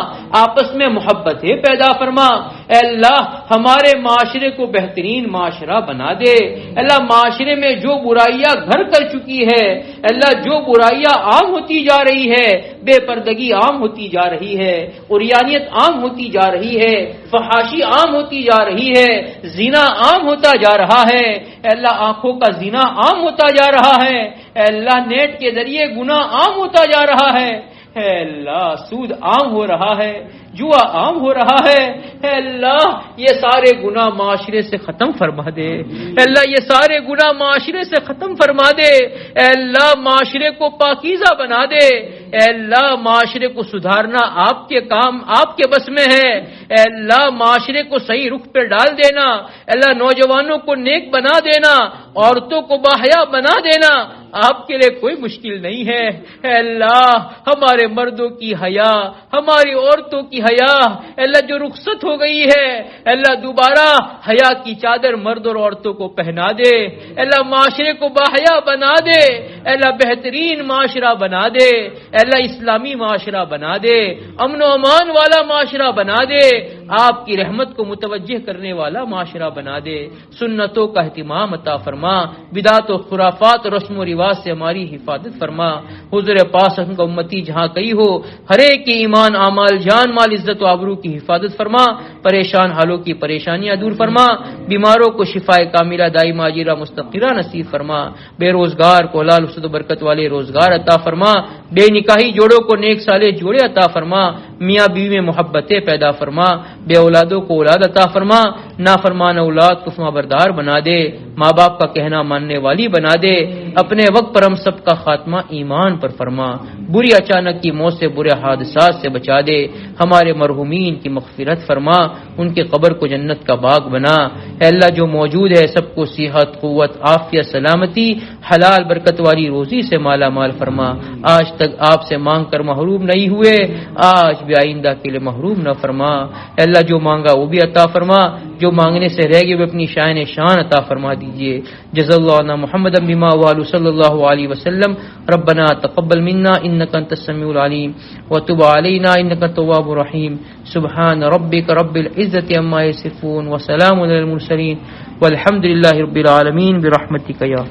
Speaker 1: آپس میں محبتیں پیدا فرما، اے اللہ ہمارے معاشرے کو بہترین معاشرہ بنا دے، اے اللہ معاشرے میں جو برائیاں گھر کر چکی ہے، اے اللہ جو برائیاں عام ہوتی جا رہی ہے، بے پردگی عام ہوتی جا رہی ہے، عریانیت عام ہوتی جا رہی ہے، فحاشی عام ہوتی جا رہی ہے، زنا عام ہوتا جا رہا ہے، اے اللہ آنکھوں کا زنا عام ہوتا جا رہا ہے، اے اللہ نیٹ کے ذریعے گناہ عام ہوتا جا رہا ہے، اے اللہ سود عام ہو رہا ہے، جوا عام ہو رہا ہے، اے اللہ یہ سارے گناہ معاشرے سے ختم فرما دے، اے اللہ یہ سارے گناہ معاشرے سے ختم فرما دے، اے اللہ معاشرے کو پاکیزہ بنا دے، اے اللہ معاشرے کو سدھارنا آپ کے کام آپ کے بس میں ہے، اے اللہ معاشرے کو صحیح رخ پہ ڈال دینا، اے اللہ نوجوانوں کو نیک بنا دینا، عورتوں کو باحیا بنا دینا آپ کے لیے کوئی مشکل نہیں ہے، اے اللہ ہمارے مردوں کی حیا، ہماری عورتوں کی حیا، اے اللہ جو رخصت ہو گئی ہے، اے اللہ دوبارہ حیا کی چادر مرد اور عورتوں کو پہنا دے، اے اللہ معاشرے کو باحیا بنا دے، اے اللہ بہترین معاشرہ بنا دے، اے اللہ اسلامی معاشرہ بنا دے، امن و امان والا معاشرہ بنا دے، آپ کی رحمت کو متوجہ کرنے والا معاشرہ بنا دے، سنتوں کا اہتمام عطا فرما، بدعت و خرافات اور رسم و رواج سے ہماری حفاظت فرما، حضور پاک کا امتی جہاں کہیں ہو ہر ایک کی ایمان اعمال جان مال عزت و آبرو کی حفاظت فرما، پریشان حالوں کی پریشانیاں دور فرما، بیماروں کو شفائے کاملہ دائمہ عاجلہ مستقرہ نصیب فرما، بے روزگار کو حلال رزق و برکت والے روزگار عطا فرما، بے نکاحی جوڑوں کو نیک صالح جوڑے عطا فرما، میاں بیوی میں محبتیں پیدا فرما، بے اولادوں کو اولاد عطا فرما، نافرمان اولاد کو فرمانبردار بنا دے، ماں باپ کا کہنا ماننے والی بنا دے، اپنے وقت پر ہم سب کا خاتمہ ایمان پر فرما، بری اچانک کی موت سے برے حادثات سے بچا دے، ہمارے مرحومین کی مغفرت فرما، ان کے قبر کو جنت کا باغ بنا، اے اللہ جو موجود ہے سب کو صحت قوت عافیت سلامتی حلال برکت والی روزی سے مالا مال فرما، آج تک آپ سے مانگ کر محروم نہیں ہوئے، آج بھی آئندہ کے لیے محروم نہ فرما، اے اللہ جو مانگا وہ بھی عطا فرما، جو مانگنے سے رہ گئے وہ اپنی شان عطا فرما دیجئے، جزا اللہ عنا محمد بما وآلہ صلی اللہ علیہ وسلم، ربنا تقبل منا انک انت السمیع العلیم وتب علینا انک التواب الرحیم، سبحان ربک رب العزة عما یصفون وسلام علی المرسلین والحمد للہ رب العالمین برحمتک یا